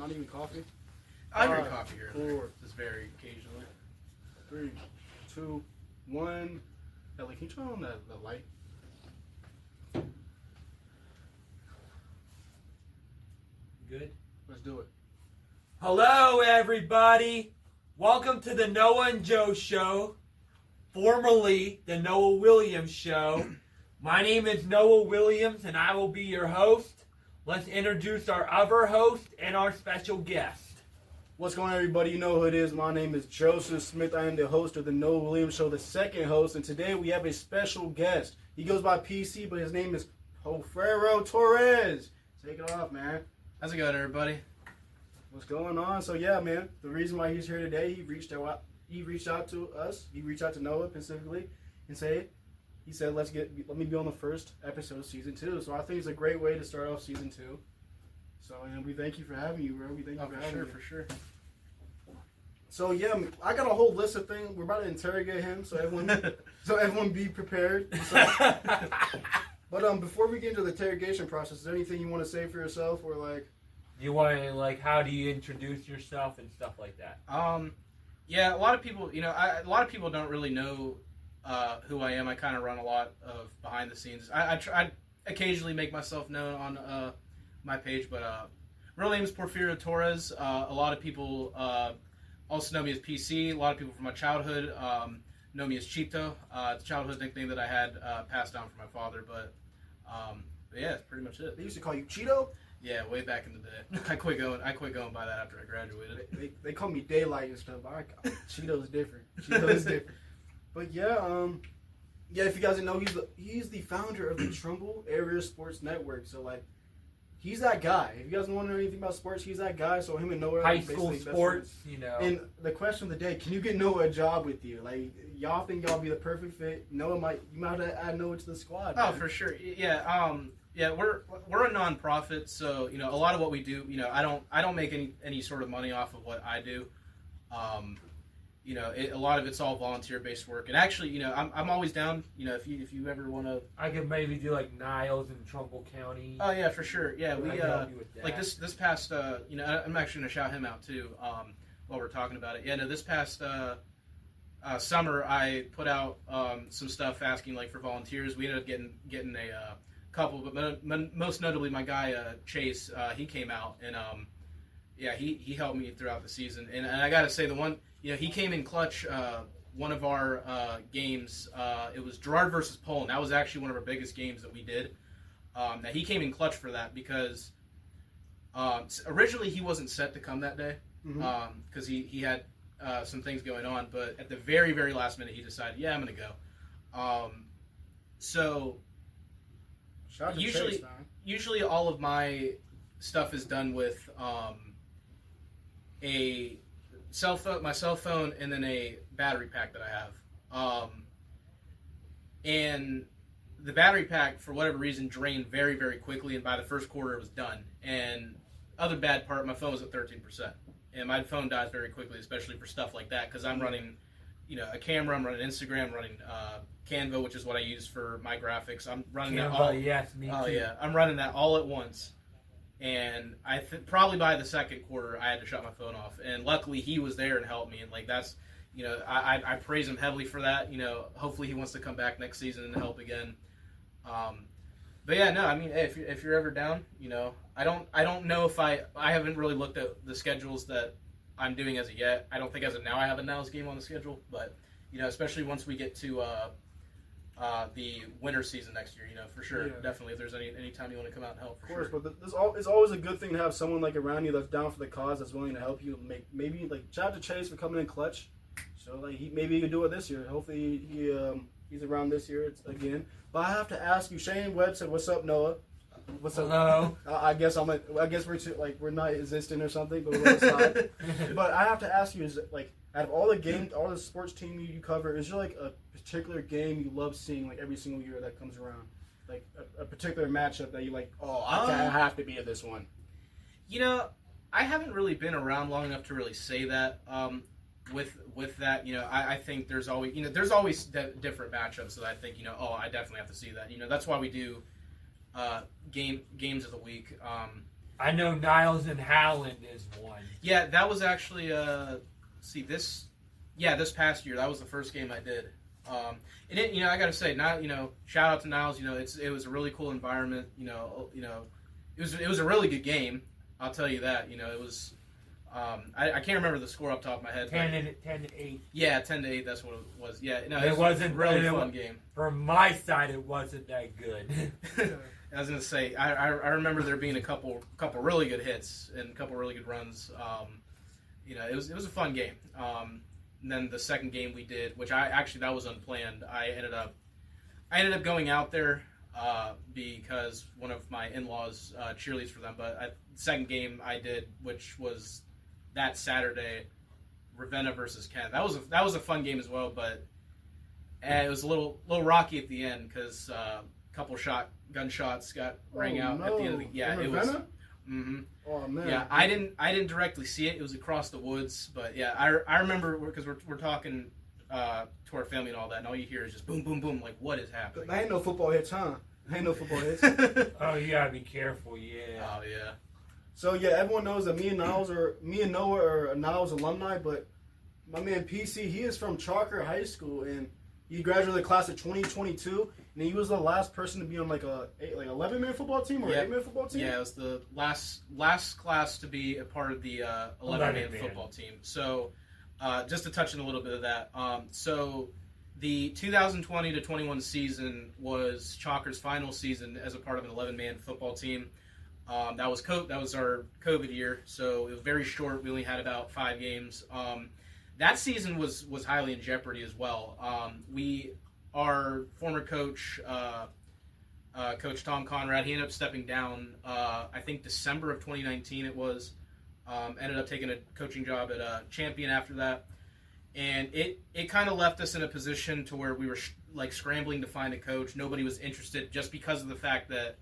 Not even coffee? I drink coffee here. Four. Just very occasionally. 3, 2, 1. Ellie, can you turn on the light? Good. Let's do it. Hello, everybody. Welcome to the Noah and Joe Show, formerly the Noah Williams Show. My name is Noah Williams, and I will be your host. Let's introduce our other host and our special guest. What's going on, everybody? You know who it is. My name is Joseph Smith. I am the host of the Noah Williams Show, the second host. And today we have a special guest. He goes by PC, but his name is Jofrero Torres. Take it off, man. How's it going, everybody? What's going on? So yeah, man. The reason why he's here today, he reached out to us. He reached out to Noah specifically, and he said, let me be on the first episode of season 2. So I think it's a great way to start off season 2. So, and we thank you for having you, bro. We thank you for having you. For sure. So yeah, I got a whole list of things. We're about to interrogate him, so everyone be prepared. So, but before we get into the interrogation process, is there anything you want to say for yourself, or like? You want to how do you introduce yourself and stuff like that? Yeah, a lot of people, a lot of people don't really know who I am. I kind of run a lot of behind the scenes. I occasionally make myself known on my page, but real name is Porfirio Torres. A lot of people also know me as PC. A lot of people from my childhood know me as Chito. It's a childhood nickname that I had passed down from my father, but yeah, that's pretty much it. They used to call you Cheeto? Yeah, way back in the day. I quit going by that after I graduated. They call me Daylight and stuff. Cheeto's different. Cheeto's different. But yeah, if you guys didn't know, he's the founder of the Trumbull Area Sports Network. So like, he's that guy. If you guys want to know anything about sports, he's that guy. So him and Noah, high school sports, And the question of the day: can you get Noah a job with you? Like, y'all think y'all be the perfect fit? You might have to add Noah to the squad. Oh, man. for sure. Yeah. Yeah, we're a non-profit, so a lot of what we do, I don't make any sort of money off of what I do. A lot of it's all volunteer-based work, and actually, I'm always down. If you ever want to, I could maybe do like Niles in Trumbull County. Oh yeah, for sure. Yeah, we like this past I'm actually gonna shout him out too. While we're talking about it, yeah, no, this past summer I put out some stuff asking for volunteers. We ended up getting a couple, but most notably my guy Chase, he came out and he helped me throughout the season, and I gotta say the one he came in clutch one of our games. It was Girard versus Poland. That was actually one of our biggest games that we did. That he came in clutch for that because originally he wasn't set to come that day because he had some things going on, but at the very, very last minute he decided, yeah, I'm gonna go. So usually all of my stuff is done with a cell phone, and then a battery pack that I have. And the battery pack, for whatever reason, drained very, very quickly, and by the first quarter it was done. And other bad part, my phone was at 13%. And my phone dies very quickly, especially for stuff like that, because I'm running a camera, I'm running Instagram, I'm running Canva, which is what I use for my graphics. I'm running that all. Yes, me too. Oh yeah, I'm running that all at once, and probably by the second quarter I had to shut my phone off. And luckily he was there and helped me. And that's, I praise him heavily for that. Hopefully he wants to come back next season and help again. But yeah, no, I mean, hey, if you're ever down, I don't know if I haven't really looked at the schedules that I'm doing as of yet. I don't think as of now I have a Niles game on the schedule, but especially once we get to the winter season next year, for sure, definitely. If there's any time you want to come out and help, for sure. Of course, but it's always a good thing to have someone around you that's down for the cause, that's willing to help you. Maybe shout out to Chase for coming in clutch. So maybe he can do it this year. Hopefully he's around this year again. But I have to ask you, Shane Webb said, "What's up, Noah?" What's up? Hello. I guess we're not existing or something, but we're outside. But I have to ask you, out of all the games, all the sports team you cover, is there a particular game you love seeing every single year that comes around? A particular matchup that you like, I have to be at this one? I haven't really been around long enough to really say that. With that, I think there's always different matchups that I think, I definitely have to see that. That's why we do games of the week. I know Niles and Howland is Yeah, that was actually this past year that was the first game I did. And it, I got to say, shout out to Niles. It was a really cool environment. It was a really good game. I'll tell you that. It was. I can't remember the score off the top of my head. 10-8. Yeah, 10-8. That's what it was. Yeah, no, It wasn't a really it fun was- game. From my side, it wasn't that good. I was gonna say I remember there being a couple really good hits and a couple really good runs. It was a fun game. And then the second game we did, which that was unplanned. I ended up going out there because one of my in-laws cheerleads for them. But the second game I did, which was that Saturday, Ravenna versus Kent. That was a fun game as well, but it was a little rocky at the end because a couple gunshots rang out at the end of the it was. Mm-hmm. Oh man. Yeah, I didn't directly see it. It was across the woods, but yeah, I remember because we're talking to our family and all that, and all you hear is just boom, boom, boom. Like, what is happening? There ain't no football hits, huh? There ain't no football hits. Oh, you gotta be careful, yeah. Oh yeah. So yeah, everyone knows that me and Noah are Niles alumni, but my man PC, he is from Chalker High School, and he graduated class of 2022, and he was the last person to be on like a 11-man football team or 8-man football team. Yeah, it was the last class to be a part of the 11-man football team. So just to touch on a little bit of that, so the 2020 to 21 season was Chalker's final season as a part of an 11-man football team. That was our COVID year, so it was very short. We only had about 5 games. That season was highly in jeopardy as well. Our former coach, Coach Tom Conrad, he ended up stepping down. I think December of 2019 it was. Ended up taking a coaching job at Champion after that, and it kind of left us in a position to where we were scrambling to find a coach. Nobody was interested just because of the fact that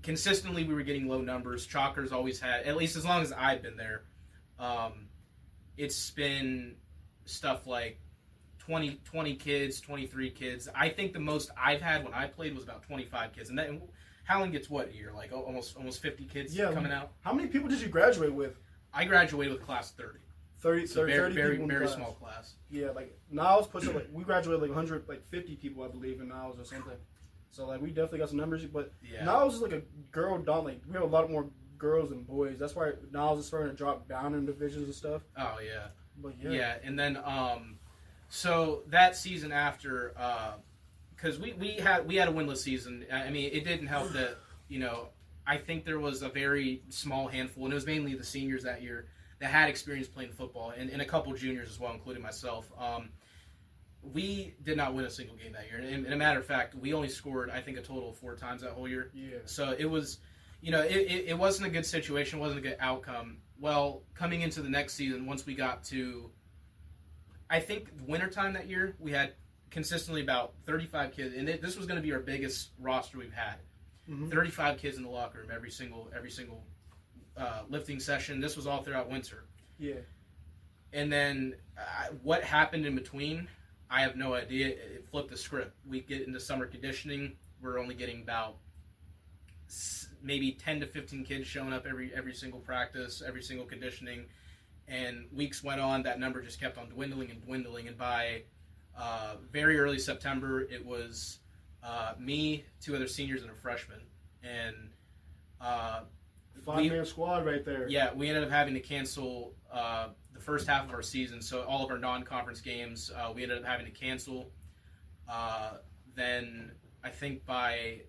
consistently we were getting low numbers. Chalker's always had, at least as long as I've been there, it's been stuff like 20 kids, 23 kids. I think the most I've had when I played was about 25 kids. And then Howland gets what a year? Like almost 50 kids coming out? How many people did you graduate with? I graduated with class 30. 30 So very, 30 very, people in very class. small class. Yeah, like Niles puts it we graduated like 150 people, I believe, in Niles or something. So we definitely got some numbers, but Yeah. Niles is like a girl down. Like we have a lot more girls than boys. That's why Niles is starting to drop down in divisions and stuff. Oh yeah. But Yeah, and then so that season after, because we had a winless season. I mean, it didn't help that I think there was a very small handful, and it was mainly the seniors that year that had experience playing football, and a couple juniors as well, including myself. We did not win a single game that year, and a matter of fact, we only scored I think a total of 4 times that whole year. Yeah. So it was, it wasn't a good situation, wasn't a good outcome. Well, coming into the next season, once we got to, I think wintertime that year, we had consistently about 35 kids, and this was going to be our biggest roster we've had. Mm-hmm. 35 kids in the locker room every single lifting session. This was all throughout winter. Yeah. And then what happened in between, I have no idea. It flipped the script. We get into summer conditioning. We're only getting about maybe 10 to 15 kids showing up every single practice, every single conditioning. And weeks went on, that number just kept on dwindling and dwindling. And by very early September, it was me, 2 other seniors, and a freshman. And 5-man squad right there. yeah, we ended up having to cancel the first half of our season. So all of our non-conference games, we ended up having to cancel. Then I think by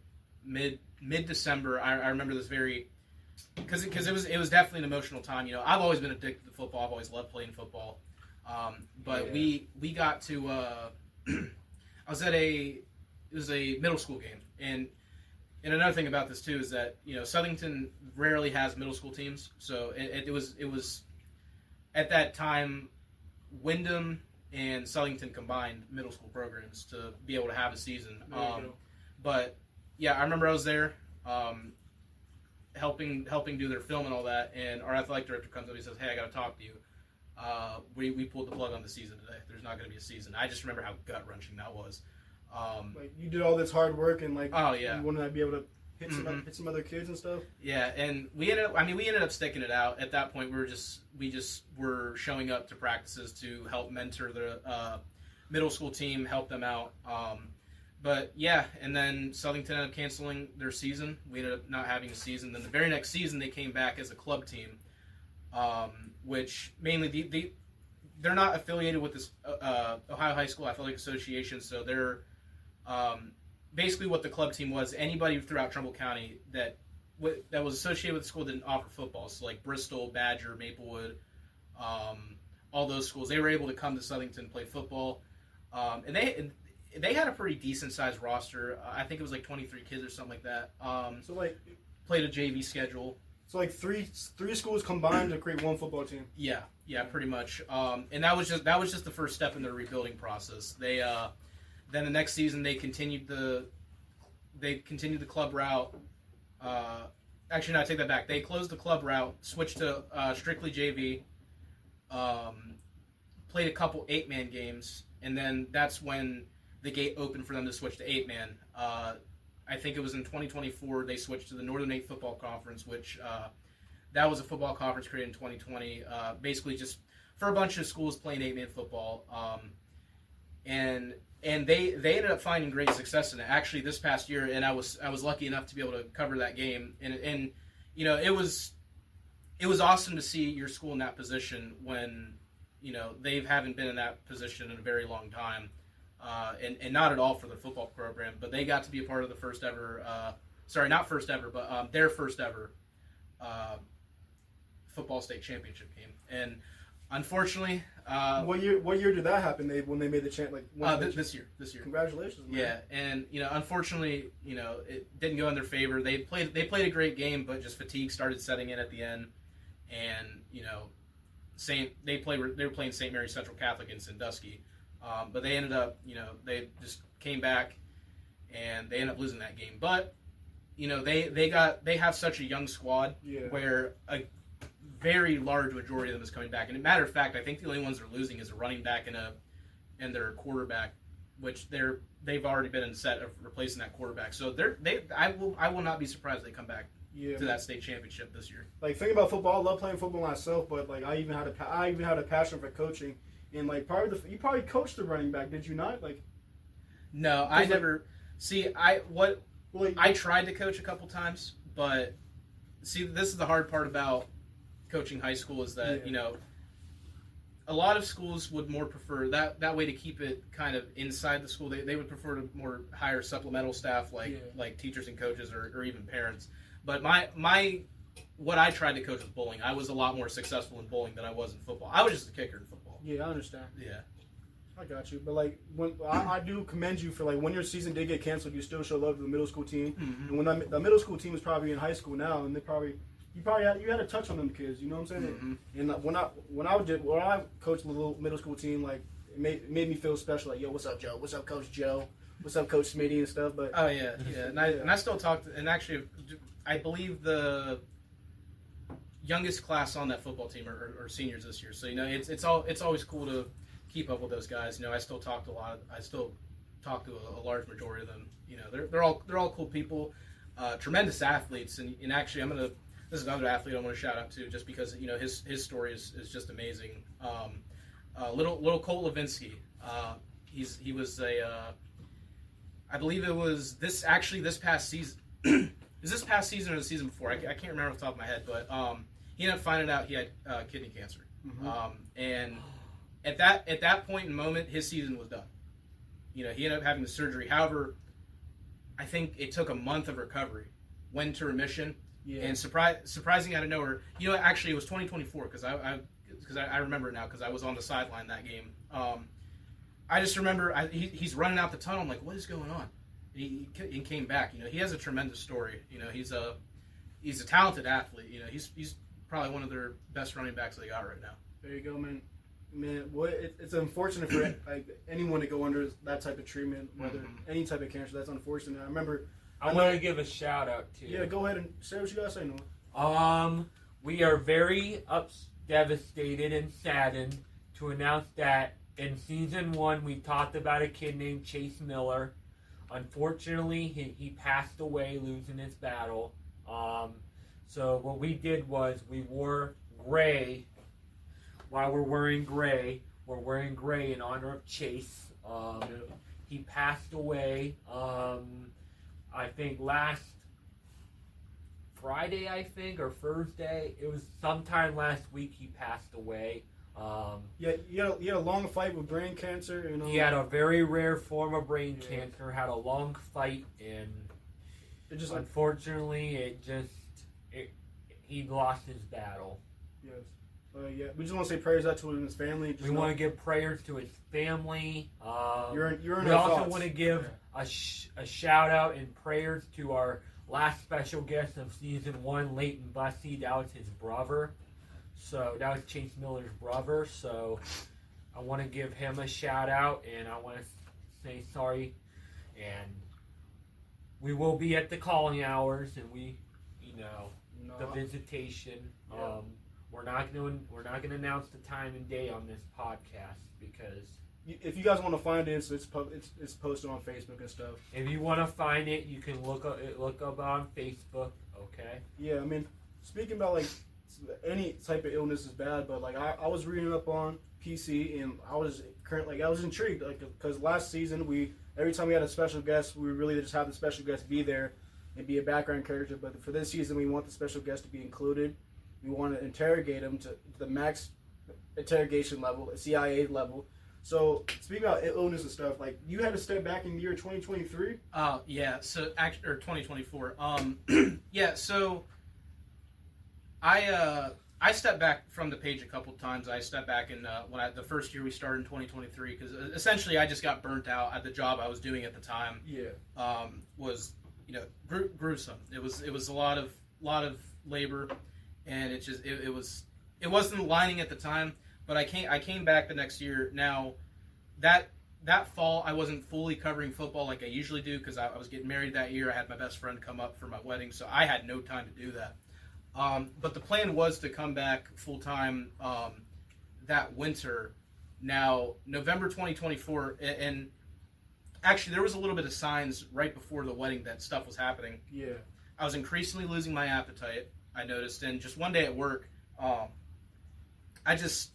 mid-December, I remember this very, because it was definitely an emotional time. I've always been addicted to football. I've always loved playing football. But Yeah. we got to I was at it was a middle school game, and another thing about this too is that Southington rarely has middle school teams. So it was at that time Wyndham and Southington combined middle school programs to be able to have a season. There you go. But yeah, I remember I was there helping do their film and all that, and our athletic director comes up and he says, "Hey, I got to talk to you. We pulled the plug on the season today. There's not going to be a season." I just remember how gut-wrenching that was. You did all this hard work and Oh, yeah. you want to be able to hit some other kids and stuff. Yeah, and we ended up sticking it out. At that point, we just were showing up to practices to help mentor the middle school team, help them out. But yeah, and then Southington ended up canceling their season. We ended up not having a season. Then the very next season, they came back as a club team, which mainly they're not affiliated with this Ohio High School Athletic Association, so they're basically what the club team was. Anybody throughout Trumbull County that was associated with the school didn't offer football. So like Bristol, Badger, Maplewood, all those schools, they were able to come to Southington and play football, and they had a pretty decent sized roster. I think it was like 23 kids or something like that. So like played a JV schedule. So like three schools combined to create one football team. Yeah, pretty much. And that was just the first step in their rebuilding process. They then the next season they continued the club route. Actually, no, I take that back. They closed the club route, switched to strictly JV. Played a couple 8-man games, and then that's when the gate opened for them to switch to 8-man. I think it was in 2024 they switched to the Northern 8 Football Conference, which that was a football conference created in 2020, basically just for a bunch of schools playing 8-man football. And they ended up finding great success in it. Actually, this past year, and I was lucky enough to be able to cover that game. And you know, it was awesome to see your school in that position when they haven't been in that position in a very long time. And not at all for their football program, but they got to be a part of the first ever, their first ever football state championship game. And unfortunately, what year did that happen? When they made the this year. Congratulations, man. Yeah, and unfortunately, it didn't go in their favor. They played a great game, but just fatigue started setting in at the end, and they were playing St. Mary's Central Catholic in Sandusky. But they ended up, they just came back and they ended up losing that game. But, they have such a young squad where a very large majority of them is coming back. And as a matter of fact, I think the only ones they're losing is a running back and their quarterback, which they've already been in set of replacing that quarterback. So I will not be surprised if they come back to that state championship this year. Like, thinking about football, I love playing football myself, but like I even had a passion for coaching. And like you probably coached the running back, did you not? Like, no, I never. See, I tried to coach a couple times, but see, this is the hard part about coaching high school is that a lot of schools would more prefer that way to keep it kind of inside the school. They would prefer to more hire supplemental staff like teachers and coaches or even parents. But what I tried to coach was bowling. I was a lot more successful in bowling than I was in football. I was just a kicker in football. Yeah, I understand. Yeah. I got you. But like, when I do commend you for like when your season did get canceled, you still show love to the middle school team. Mm-hmm. And when the middle school team is probably in high school now, and you had a touch on them kids. You know what I'm saying? Mm-hmm. And when I coached the little middle school team, like it made me feel special. Like, yo, what's up, Joe? What's up, Coach Joe? What's up, Coach Smitty and stuff? But oh yeah. And I still talk to, and actually, I believe the youngest class on that football team are seniors this year. So it's always cool to keep up with those guys. I still talk to a large majority of them. They're all cool people, tremendous athletes. And actually, this is another athlete I want to shout out to just because his story is just amazing. Little Cole Levinsky. He was I believe it was this past season. Is this past season or the season before? I can't remember off the top of my head, but he ended up finding out he had kidney cancer. Mm-hmm. And at that point in moment, his season was done. He ended up having the surgery. However, I think it took a month of recovery, went to remission, and surprising out of nowhere. Actually, it was 2024 because I remember it now because I was on the sideline that game. I just remember he's running out the tunnel. I'm like, what is going on? He came back. He has a tremendous story. He's a talented athlete. He's probably one of their best running backs they got right now. There you go, man. It's unfortunate for like anyone to go under that type of treatment, whether any type of cancer. That's unfortunate. I remember. I want to give a shout out to. Yeah, go ahead and say what you gotta say, Noah. We are very devastated and saddened to announce that in season 1 we talked about a kid named Chase Miller. unfortunately, he passed away losing his battle. So what we did was we wore gray. While we're wearing gray in honor of Chase. He passed away, I think last Friday, or Thursday. It was sometime last week he passed away. Yeah, he had a long fight with brain cancer. You know, He had a very rare form of brain cancer, had a long fight, and it just unfortunately, he lost his battle. Yes. Yeah, we just want to say prayers out to him and his family. Just We want to give prayers to his family. You're in We our also thoughts. want to give a shout out and prayers to our last special guest of season 1, Leighton Bussey. That was his brother. So that was Chase Miller's brother. So I want to give him a shout out, and I want to say sorry. And we will be at the calling hours, and the visitation. Yeah. We're not going to announce the time and day on this podcast because if you guys want to find it, it's posted on Facebook and stuff. if you want to find it, you can look up on Facebook. Okay. Yeah, I mean, speaking about like any type of illness is bad, but like I was reading up on PC and I was intrigued, like, because last season every time we had a special guest, we really just have the special guest be there and be a background character. But for this season, we want the special guest to be included. We want to interrogate him to the max interrogation level, CIA level. So speaking about illness and stuff, like you had to step back in the year 2023. Yeah. So or 2024. Yeah. So I stepped back from the page a couple of times. I stepped back in the first year we started in 2023 because essentially I just got burnt out at the job I was doing at the time. Yeah. Was gruesome. It was a lot of labor. And it wasn't lining at the time, but I came back the next year. Now, that fall I wasn't fully covering football like I usually do because I was getting married that year. I had my best friend come up for my wedding, so I had no time to do that. But the plan was to come back full time that winter. Now, November 2024, and actually there was a little bit of signs right before the wedding that stuff was happening. Yeah. I was increasingly losing my appetite. I noticed, and just one day at work, I just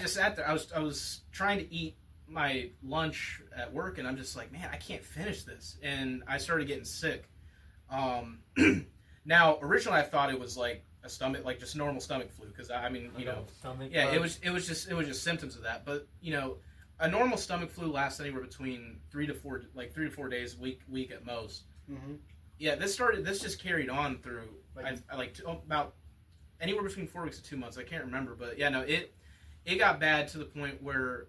sat there. I was trying to eat my lunch at work, and I'm just like, man, I can't finish this, and I started getting sick. Now, originally, I thought it was like a stomach, like just normal stomach flu, because stomach yeah, bug. it was just symptoms of that. But a normal stomach flu lasts anywhere between 3 to 4 days, week at most. Mm-hmm. Yeah, this just carried on through about anywhere between 4 weeks to 2 months. I can't remember, but yeah, no, it got bad to the point where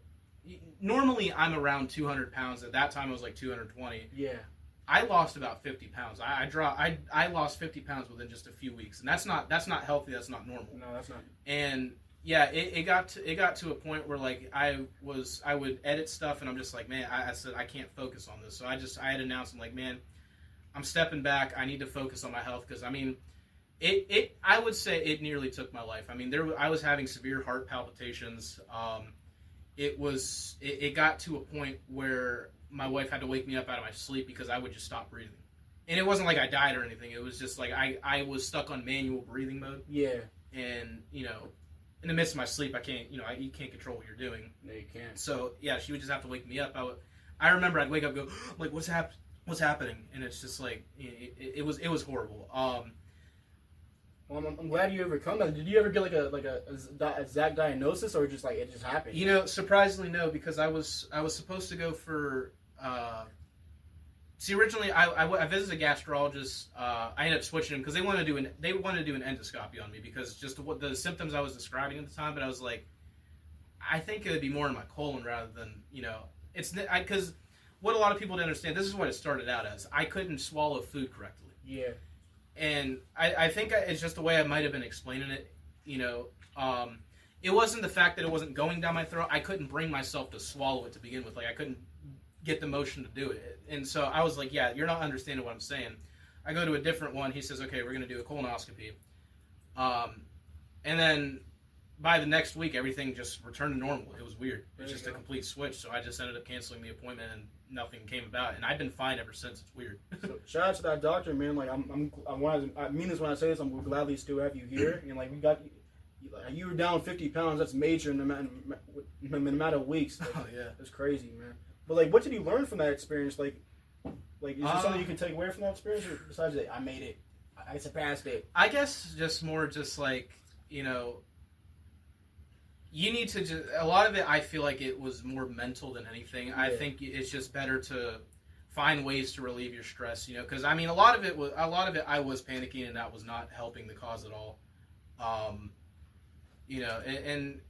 normally I'm around 200 pounds. At that time, I was like 220. Yeah. I lost about 50 pounds. I lost 50 pounds within just a few weeks, and that's not healthy. That's not normal. No, that's not. And yeah, it got to a point where like I would edit stuff, and I'm just like, man, I said I can't focus on this. So I had announced, I'm like, man, I'm stepping back. I need to focus on my health because I mean, I would say it nearly took my life. I mean, I was having severe heart palpitations. It got to a point where my wife had to wake me up out of my sleep because I would just stop breathing. And it wasn't like I died or anything. It was just like I was stuck on manual breathing mode. Yeah. And in the midst of my sleep, I can't you can't control what you're doing. No, you can't. So yeah, she would just have to wake me up. I remember I'd wake up and go, like, what's happening? And it's just like it was horrible. Well, I'm glad you overcome that. Did you ever get like a exact diagnosis, or just like it just happened? Surprisingly, no, because I was supposed to go for. See, originally I visited a gastrologist. I ended up switching him because they wanted to do an endoscopy on me because just what the symptoms I was describing at the time. But I was like, I think it would be more in my colon rather than because what a lot of people don't understand. This is what it started out as. I couldn't swallow food correctly. Yeah. And I think it's just the way I might have been explaining it. It wasn't the fact that it wasn't going down my throat. I couldn't bring myself to swallow it to begin with. Like, I couldn't get the motion to do it. And so I was like, yeah, you're not understanding what I'm saying. I go to a different one. He says, okay, we're going to do a colonoscopy. And then by the next week, everything just returned to normal. It was weird. It There was you just a go. complete switch. So I just ended up canceling the appointment, and nothing came about. And I've been fine ever since. It's weird. So shout out to that doctor, man. Like I mean this when I say this. I'm gladly still have you here, and like we got you were down 50 pounds. That's major in a matter of weeks. Like, Oh yeah. it's crazy, man. But like, what did you learn from that experience? Like is there something you can take away from that experience, or besides that, I made it, I surpassed it. I guess just more just like, you know, you need to just, a lot of it, I feel like it was more mental than anything. I Yeah. think it's just better to find ways to relieve your stress, you know, because I mean, a lot of it I was panicking, and that was not helping the cause at all. You know, and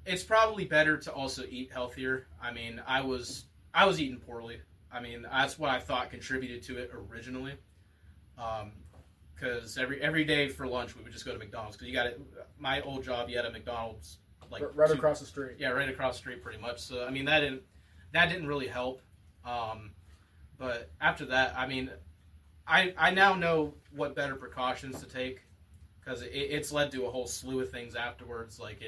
it's probably better to also eat healthier. I mean, I was eating poorly. I mean, that's what I thought contributed to it originally. Because every day for lunch we would just go to McDonald's. Because you got it. My old job, you had a McDonald's like Right across the street. Yeah, right across the street, pretty much. So I mean, that didn't really help. But after that, I mean, I now know what better precautions to take, because it's led to a whole slew of things afterwards. Like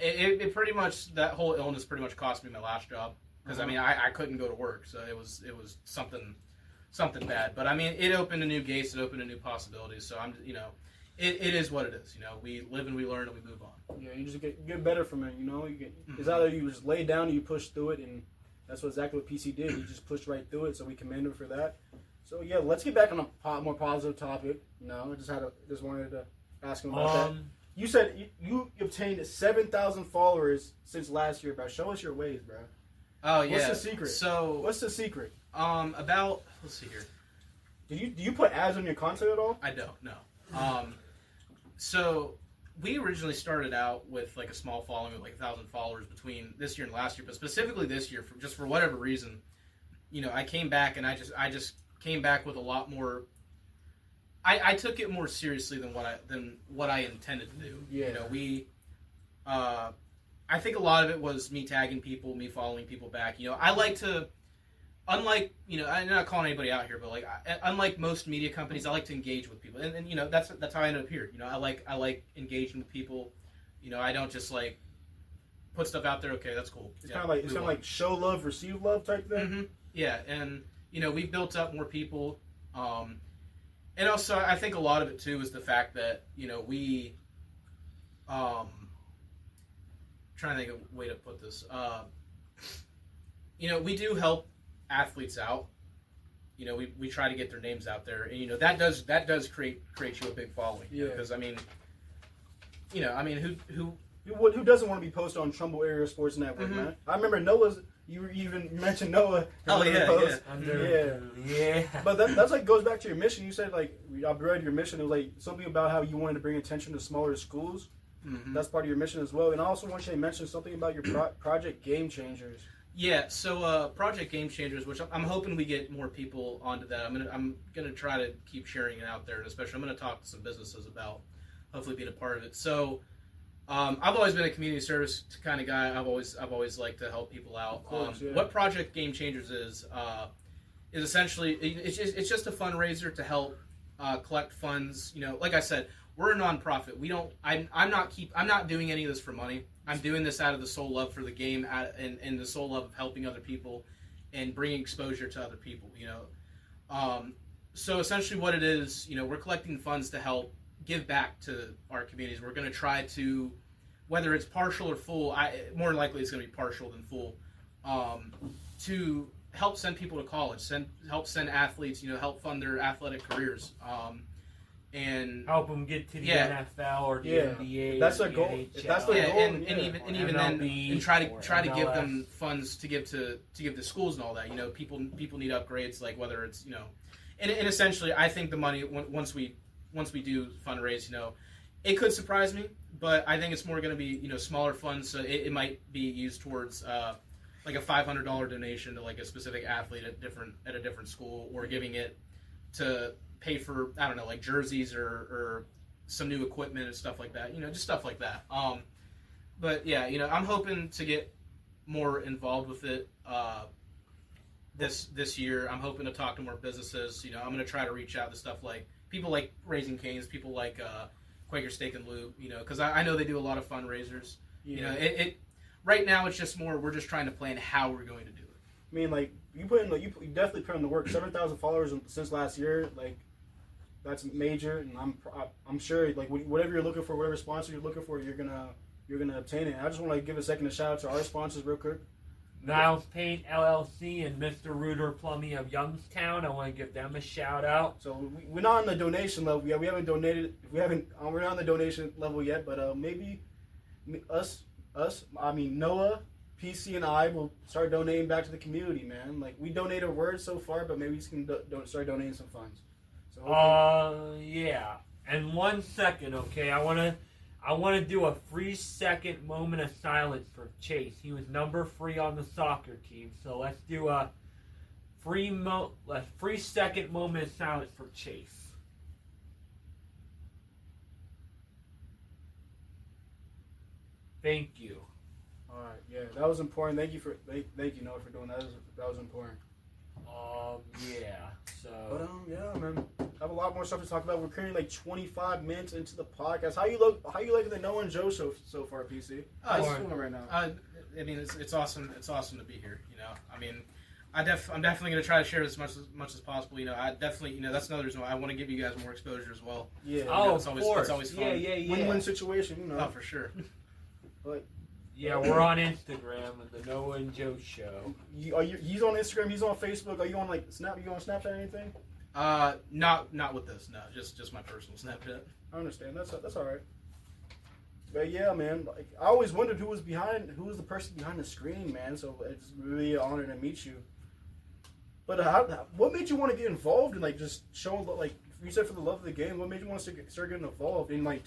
it pretty much, that whole illness pretty much cost me my last job, because I mean I couldn't go to work, so it was something bad. But I mean, it opened a new gates, it opened a new possibilities. So I'm, you know, it is what it is. You know, we live and we learn and we move on. Yeah, you just get better from it. You know, it's Mhm. either you just lay down and you push through it, and that's exactly what PC did. He just pushed right through it, so we commend him for that. So yeah, let's get back on a more positive topic. You know, I just wanted to ask him about that. You said you obtained 7,000 followers since last year, bro. Show us your ways, bro. Oh yeah. What's the secret? So What's the secret? about, let's see here. Do you put ads on your content at all? I don't know. So we originally started out with like a small following of like 1,000 followers between this year and last year, but specifically this year, for whatever reason, you know, I came back and I just came back with a lot more. I took it more seriously than what I intended to do. Yeah. You know, I think a lot of it was me tagging people, me following people back. You know, I like to, unlike, you know, I'm not calling anybody out here, but like, unlike most media companies, I like to engage with people, and you know, that's how I ended up here. You know, I like engaging with people. You know, I don't just like put stuff out there. Okay, that's cool. It's Yeah, kind of move on. like show love, receive love type thing. Mm-hmm. Yeah, and you know, we've built up more people, and also I think a lot of it too is the fact that, you know, we, trying to think of a way to put this, you know, we do help athletes out. You know, we try to get their names out there, and you know, that does create you a big following. Yeah. Because I mean, you know, I mean, who Who doesn't want to be posted on Trumbull Area Sports Network, Mhm. man? I remember Noah's. You even mentioned Noah. Oh, in one of the yeah, posts. Yeah. But that's like goes back to your mission. You said like I read your mission. It was like something about how you wanted to bring attention to smaller schools. Mhm. That's part of your mission as well. And I also want you to mention something about your project Game Changers. Yeah, so Project Game Changers, which I'm hoping we get more people onto that. I'm gonna try to keep sharing it out there, and especially I'm gonna talk to some businesses about hopefully being a part of it. So I've always been a community service kind of guy. I've always liked to help people out. Of course, yeah. What What Project Game Changers is essentially it's just a fundraiser to help collect funds. You know, like I said, we're a nonprofit. We don't. I'm not doing any of this for money. I'm doing this out of the sole love for the game, and the sole love of helping other people and bringing exposure to other people. You know, so essentially what it is, you know, we're collecting funds to help give back to our communities. We're going to try to, whether it's partial or full, more likely it's going to be partial than full, to help send people to college, help send athletes, you know, help fund their athletic careers, and Help them get to the Yeah. NFL or the Yeah. NBA. That's or their the goal. NHL. If that's their yeah, goal, and yeah. even MLB, then, and try or to give MLS. them funds to give to schools and all that. You know, people need upgrades, like whether it's, you know, and essentially, I think the money once we do fundraise, you know, it could surprise me, but I think it's more going to be, you know, smaller funds. So it might be used towards like a $500 donation to like a specific athlete at a different school, or giving it to pay for, I don't know, like jerseys or some new equipment and stuff like that. You know, just stuff like that. But yeah, you know, I'm hoping to get more involved with it this year. I'm hoping to talk to more businesses. You know, I'm going to try to reach out to stuff like people like Raising Cane's, people like Quaker Steak and Lube, because I know they do a lot of fundraisers. Yeah. It right now it's just more we're just trying to plan how we're going to do it. I mean, like you definitely put in the work. 7,000 followers since last year, like that's major, and I'm sure like whatever you're looking for, whatever sponsor you're looking for, you're gonna obtain it. I just want to give a second to shout out to our sponsors real quick. Niles Paint LLC and Mr. Reuter Plumbing of Youngstown. I want to give them a shout out. So we're not on the donation level yet. We haven't donated. We're not on the donation level yet. But maybe Noah, PC, and I will start donating back to the community, man. Like we donated words so far, but maybe we can start donating some funds. So yeah. And 1 second, okay. I want to do a 3-second moment of silence for Chase. He was number 3 on the soccer team. So let's do a 3-second moment of silence for Chase. Thank you. All right, yeah, that was important. Thank you, Noah, for doing that. That was important. Yeah. So. But yeah, man, I have a lot more stuff to talk about. We're currently like 25 minutes into the podcast. How you liking the Noah and Joe show so far, PC? How's it going right now? I mean, it's awesome. It's awesome to be here. I mean, I'm definitely going to try to share as much as possible. I definitely, that's another reason why I want to give you guys more exposure as well. Yeah. It's always fun. Yeah. Win-win situation, Oh, for sure. But yeah, we're on Instagram at the Noah and Joe Show. He's on Instagram. He's on Facebook. Are you on like Snap? You on Snapchat or anything? Not with this. No, just my personal Snapchat. I understand. That's all right. But yeah, man. Like, I always wondered who was the person behind the screen, man. So it's really an honor to meet you. But what made you want to get involved in like just showing like you said for the love of the game? What made you want to start getting involved in like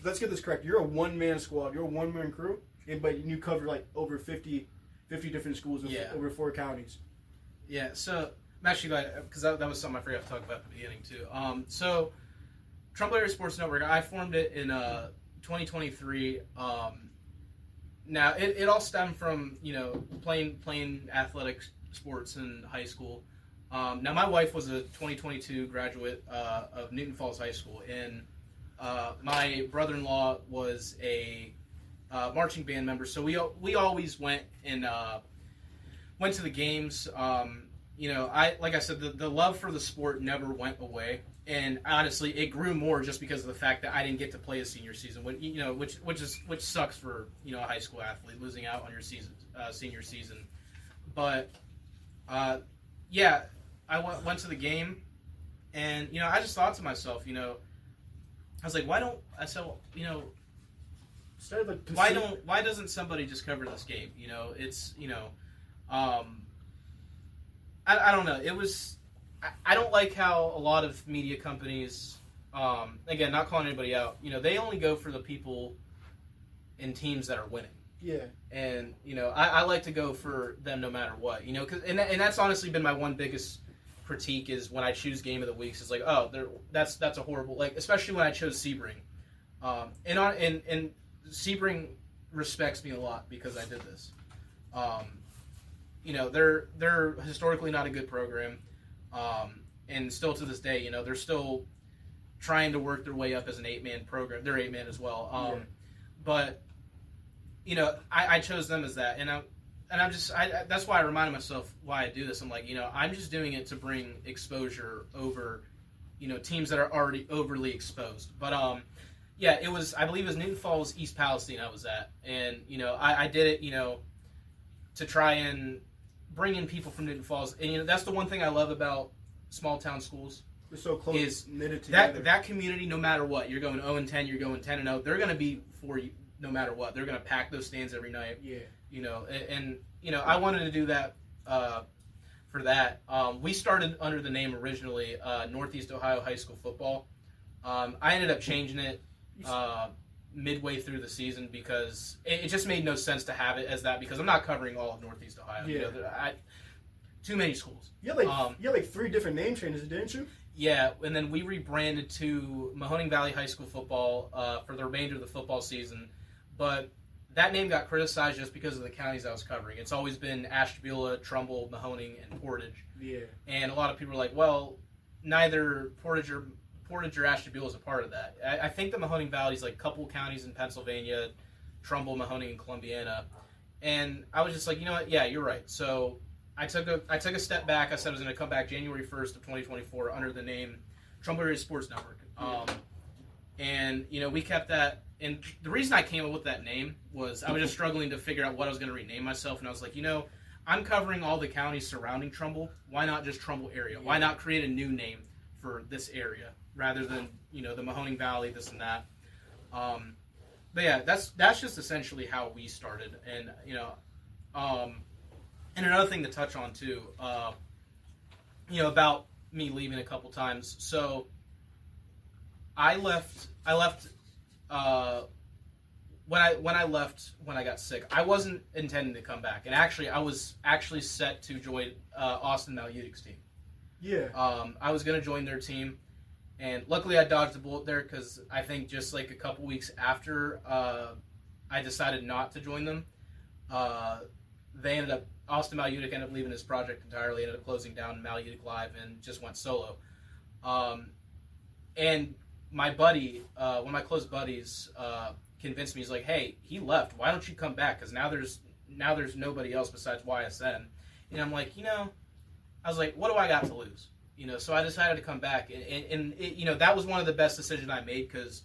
let's get this correct. You're a one-man squad. You're a one-man crew, but you cover like over 50 different schools in over 4 counties. Yeah. So I'm actually glad because that was something I forgot to talk about at the beginning too. So Trumbull Area Sports Network, I formed it in 2023. Now it all stemmed from playing athletic sports in high school. Now my wife was a 2022 graduate of Newton Falls High School, and my brother-in-law was a marching band member. So we always went to the games. Like I said, the love for the sport never went away, and honestly, it grew more just because of the fact that I didn't get to play a senior season, which sucks for a high school athlete losing out on your senior season. But yeah, I went to the game, and I just thought to myself, I was like, why doesn't somebody just cover this game? It's I don't know. It was I don't like how a lot of media companies, again, not calling anybody out, they only go for the people and teams that are winning. Yeah. And I like to go for them no matter what. And that's honestly been my one biggest critique is when I choose game of the weeks. It's like, oh, that's a horrible, like, especially when I chose Sebring. And Sebring respects me a lot because I did this. They're historically not a good program, and still to this day, they're still trying to work their way up as an 8-man program. They're 8-man as well, but I chose them as that, and I'm just that's why I reminded myself why I do this. I'm like, I'm just doing it to bring exposure over, teams that are already overly exposed. But yeah, it was, I believe it was Newton Falls, East Palestine I was at, and I did it, to try and bring in people from Newton Falls, and that's the one thing I love about small town schools. They're so close, is knitted together. That community, no matter what, you're going 0-10, you're going 10-0, they're going to be for you no matter what. They're going to pack those stands every night. Yeah. And I wanted to do that for that. We started under the name originally Northeast Ohio High School Football. I ended up changing it midway through the season because it just made no sense to have it as that because I'm not covering all of Northeast Ohio. Yeah. Too many schools. You had like 3 different name changes, didn't you? Yeah, and then we rebranded to Mahoning Valley High School Football for the remainder of the football season. But that name got criticized just because of the counties I was covering. It's always been Ashtabula, Trumbull, Mahoning, and Portage. Yeah. And a lot of people were like, well, neither Portage Portage or Ashtabula is a part of that. I think the Mahoning Valley is like a couple counties in Pennsylvania, Trumbull, Mahoning, and Columbiana. And I was just like, you know what? Yeah, you're right. So I took a step back. I said I was going to come back January 1st of 2024 under the name Trumbull Area Sports Network. And, you know, we kept that. And the reason I came up with that name was I was just struggling to figure out what I was going to rename myself. And I was like, you know, I'm covering all the counties surrounding Trumbull. Why not just Trumbull area? Why not create a new name for this area rather than, you know, the Mahoning Valley, this and that. But yeah, that's just essentially how we started. And, you know, and another thing to touch on too, you know, about me leaving a couple times. So I left when I left when I got sick. I wasn't intending to come back, and actually I was set to join Austin Malyutik's team. Yeah. I was gonna join their team, and luckily I dodged a bullet there because I think just like a couple weeks after I decided not to join them, Austin Malyutik ended up leaving his project entirely, ended up closing down Malyutik Live, and just went solo. And my buddy, one of my close buddies, convinced me. He's like, "Hey, he left. Why don't you come back? Because now there's nobody else besides YSN." And I'm like, you know, I was like, what do I got to lose? You know, so I decided to come back, and it, you know, that was one of the best decisions I made because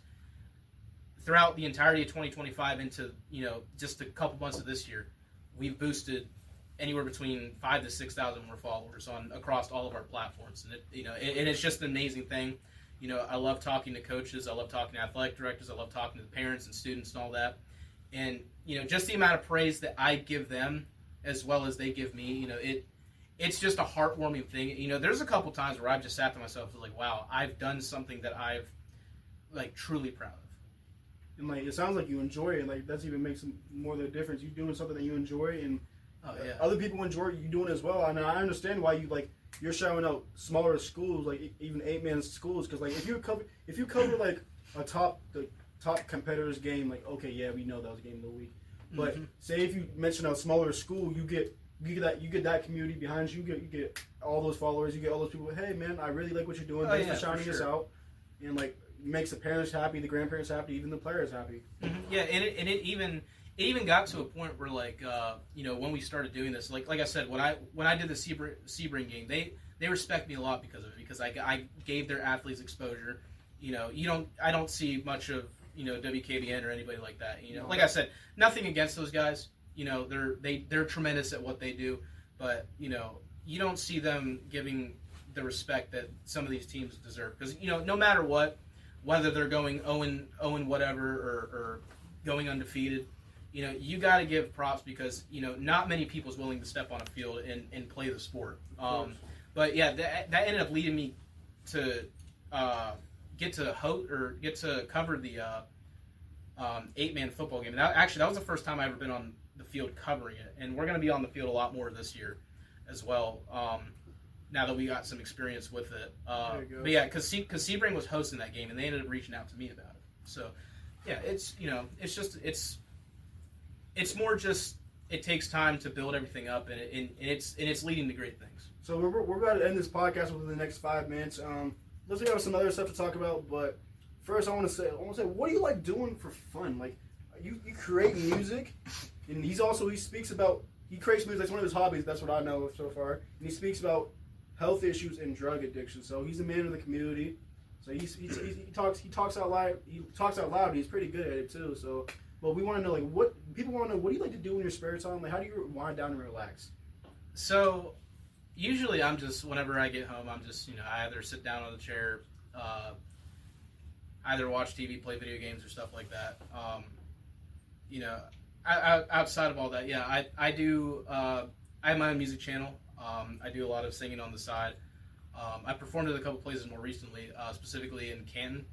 throughout the entirety of 2025 into, you know, just a couple months of this year, we've boosted anywhere between 5,000 to 6,000 more followers across all of our platforms, and and it's just an amazing thing. You know, I love talking to coaches. I love talking to athletic directors. I love talking to the parents and students and all that. And, you know, just the amount of praise that I give them as well as they give me, you know, it's just a heartwarming thing. You know, there's a couple times where I've just sat to myself and was like, wow, I've done something that I've, like, truly proud of. And, like, it sounds like you enjoy it. Like, that's even makes more of the difference. You're doing something that you enjoy, and other people enjoy you doing it as well. And I understand why you're shouting out smaller schools, like even 8-man schools, because like if you cover like a top competitor's game, like okay, yeah, we know that was game of the week. But say if you mention a smaller school, you get that community behind you. You get all those followers. You get all those people. Hey man, I really like what you're doing. Thanks for shouting us out. And like makes the parents happy, the grandparents happy, even the players happy. Yeah, and it even got to a point where like you know, when we started doing this, like I said, when I did the Sebring game, they respect me a lot because of it, because I gave their athletes exposure. You know, I don't see much of, you know, WKBN or anybody like that. You know, like I said, nothing against those guys. You know, they're tremendous at what they do, but you know, you don't see them giving the respect that some of these teams deserve, because you know, no matter what, whether they're going 0 whatever or going undefeated, you know, you got to give props because, you know, not many people's willing to step on a field and play the sport. But yeah, that ended up leading me to get to cover the 8-man football game. And that was the first time I ever been on the field covering it, and we're going to be on the field a lot more this year as well. Now that we got some experience with it, but yeah, because Sebring was hosting that game, and they ended up reaching out to me about it. So yeah, it's, you know, it's just it's more just, it takes time to build everything up, and it's leading to great things. So we're about to end this podcast within the next 5 minutes. Let's have some other stuff to talk about, but first I want to say, what do you like doing for fun? Like, you create music, and he creates music. That's one of his hobbies. That's what I know so far. And he speaks about health issues and drug addiction. So he's a man of the community. So he talks out loud. He talks out loud. And he's pretty good at it too. So. But we want to know, like, what do you like to do in your spare time? Like, how do you wind down and relax? So, usually I'm just, whenever I get home, I'm just, you know, I either sit down on the chair, either watch TV, play video games, or stuff like that. You know, outside of all that, yeah, I do, I have my own music channel. I do a lot of singing on the side. I performed at a couple places more recently, specifically in Canton.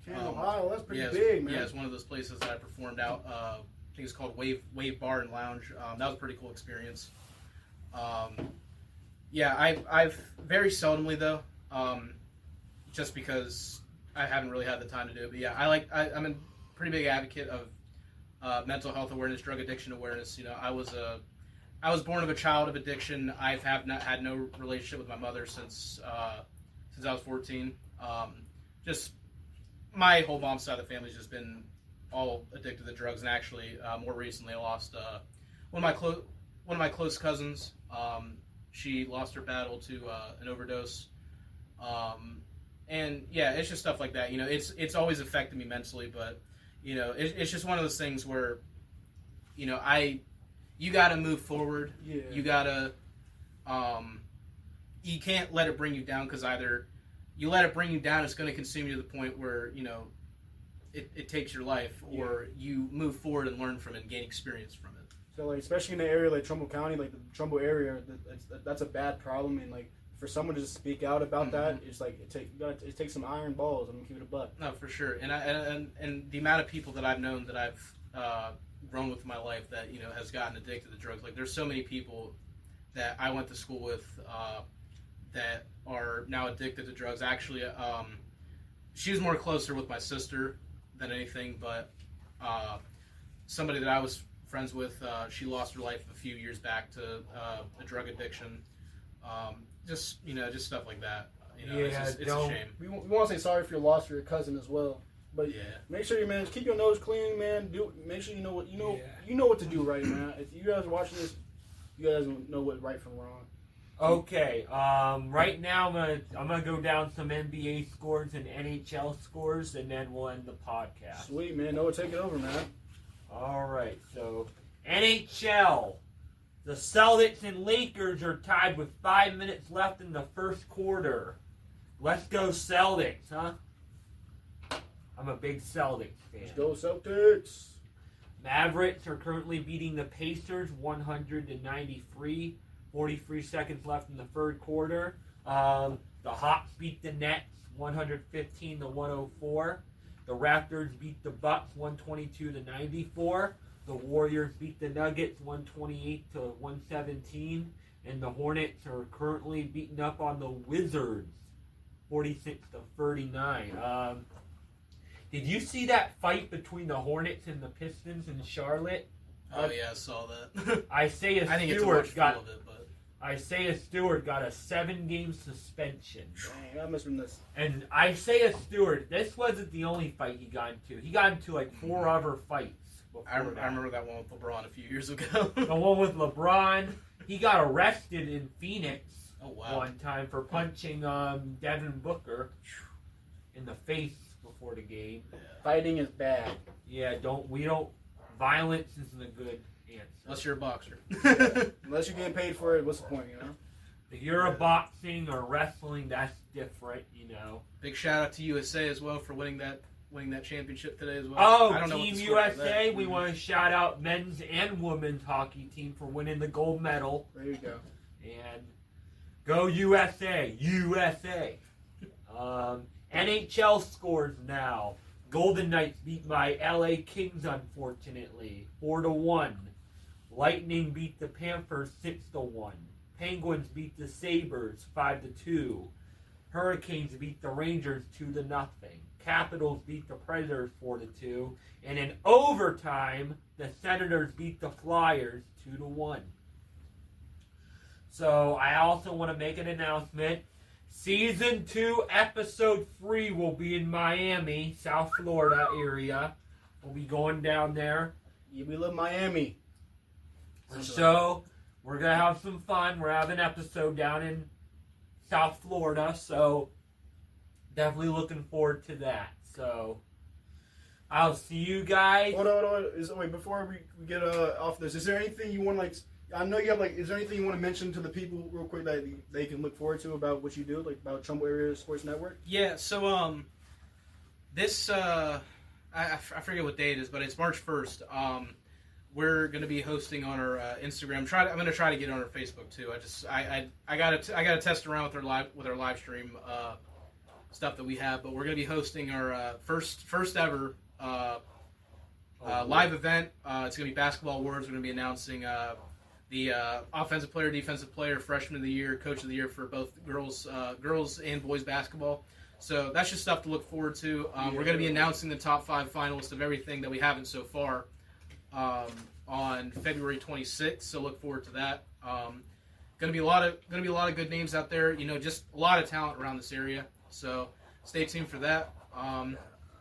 Ohio, that's pretty big, man. Yeah, it's one of those places that I performed out. I think it's called Wave Bar and Lounge. That was a pretty cool experience. Yeah, I've very seldomly though, just because I haven't really had the time to do it. But yeah, I'm a pretty big advocate of mental health awareness, drug addiction awareness. You know, I was born of a child of addiction. I have not had no relationship with my mother since I was 14. just my whole mom's side of the family's just been all addicted to drugs, and actually, more recently, I lost one of my close cousins. She lost her battle to an overdose, and yeah, it's just stuff like that. You know, it's always affected me mentally, but you know, it's just one of those things where, you know, you got to move forward. Yeah. You gotta, you can't let it bring you down, because either you let it bring you down, it's going to consume you to the point where, you know, it takes your life, or you move forward and learn from it and gain experience from it. So, like, especially in the area like Trumbull County, like the Trumbull area, that's a bad problem. And like, for someone to just speak out about that, it's like it takes some iron balls. I'm gonna keep it a buck. No, for sure. And the amount of people that I've known that I've grown with in my life that, you know, has gotten addicted to drugs. Like, there's so many people that I went to school with that are now addicted to drugs. Actually, she was more closer with my sister than anything, but somebody that I was friends with, she lost her life a few years back to a drug addiction. Just, you know, just stuff like that. You know, Yeah, it's a shame. We want to say sorry for your loss for your cousin as well. But Yeah. make sure you, man, keep your nose clean, man. Make sure you know what what to do right, man. If you guys are watching this, you guys know what right from wrong. Okay, right now I'm gonna go down some NBA scores and NHL scores, and then we'll end the podcast. Sweet, man. Noah, take it over, man. All right, so NHL, the Celtics and Lakers are tied with 5 minutes left in the first quarter. Let's go Celtics, huh? I'm a big Celtics fan. Let's go Celtics. Mavericks are currently beating the Pacers 100-93. 43 seconds left in the third quarter. The Hawks beat the Nets 115-104. The Raptors beat the Bucks 122-94. The Warriors beat the Nuggets 128-117. And the Hornets are currently beating up on the Wizards 46-39. Did you see that fight between the Hornets and the Pistons in Charlotte? Oh yeah, I saw that. Isaiah I didn't get to watch Stewart full of it, but Isaiah Stewart got a 7-game suspension. Dang, I missed from this. And Isaiah Stewart, this wasn't the only fight he got into. He got into like 4 other fights before I that. remember that one with LeBron a few years ago. The one with LeBron, he got arrested in Phoenix wow. one time for punching Devin Booker in the face before the game. Fighting is bad. Yeah, violence isn't a good answer. Unless you're a boxer. Unless you're getting paid for it, what's the point, you know? If you're a boxing or wrestling, that's different, you know. Big shout out to USA as well for winning that championship today as well. Oh, I don't know what Team the score for USA, that. we want to shout out men's and women's hockey team for winning the gold medal. There you go. And go USA, USA. NHL scores now. Golden Knights beat my LA Kings, unfortunately, 4-1. Lightning beat the Panthers 6-1. Penguins beat the Sabres 5-2. Hurricanes beat the Rangers 2-0. Capitals beat the Predators 4-2. And in overtime, the Senators beat the Flyers 2-1. So I also want to make an announcement. Season 2, Episode 3 will be in Miami, South Florida area. We'll be going down there. Yeah, we love Miami. So we're going to have some fun. We're having an episode down in South Florida. So definitely looking forward to that. So I'll see you guys. Hold on. Wait, before we get off this, is there anything you want to, like, I know you have, like, is there anything you want to mention to the people real quick that they can look forward to about what you do, like about Trumbull Area Sports Network? Yeah, so this I forget what day it is, but it's March 1st. We're going to be hosting on our Instagram. I'm going to try to get it on our Facebook too. I got to test around with our live stream stuff that we have, but we're going to be hosting our first ever live event. It's going to be basketball awards. We're going to be announcing the offensive player, defensive player, freshman of the year, coach of the year for both girls and boys basketball. So that's just stuff to look forward to. We're going to be announcing the top 5 finalists of everything that we haven't so far on February 26th. So look forward to that. Going to be a lot of good names out there. You know, just a lot of talent around this area. So stay tuned for that.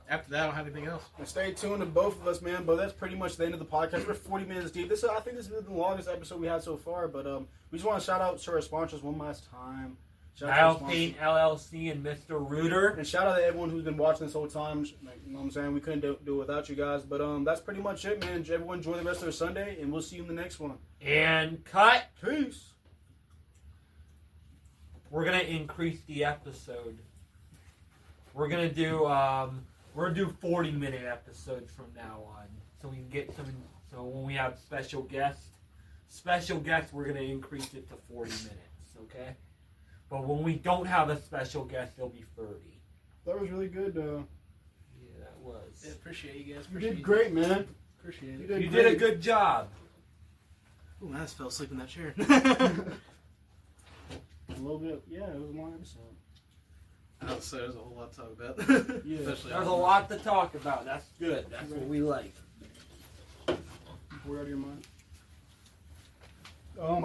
After that, I don't have anything else. And stay tuned to both of us, man. But that's pretty much the end of the podcast. We're 40 minutes deep. I think this is the longest episode we had so far. But we just want to shout out to our sponsors one last time. Shout out to our Alpine sponsors. LLC and Mr. Rooter. And shout out to everyone who's been watching this whole time. Like, you know what I'm saying? We couldn't do it without you guys. But that's pretty much it, man. Everyone enjoy the rest of their Sunday, and we'll see you in the next one. And cut. Peace. We're gonna increase the episode. We're gonna do 40-minute episodes from now on, so we can get some. So when we have special guests, we're gonna increase it to 40 minutes. Okay. But when we don't have a special guest, it'll be 30. That was really good. Yeah, that was. Yeah, appreciate you guys. You Appreciate did great, man. Appreciate You it. did You great. did a good job. Ooh, man, I just fell asleep in that chair. A little bit. Yeah, it was a long episode. I would say there's a whole lot to talk about. Yeah. Especially There's a lot to talk about. That's good. That's what we like. We're out of your mind. I don't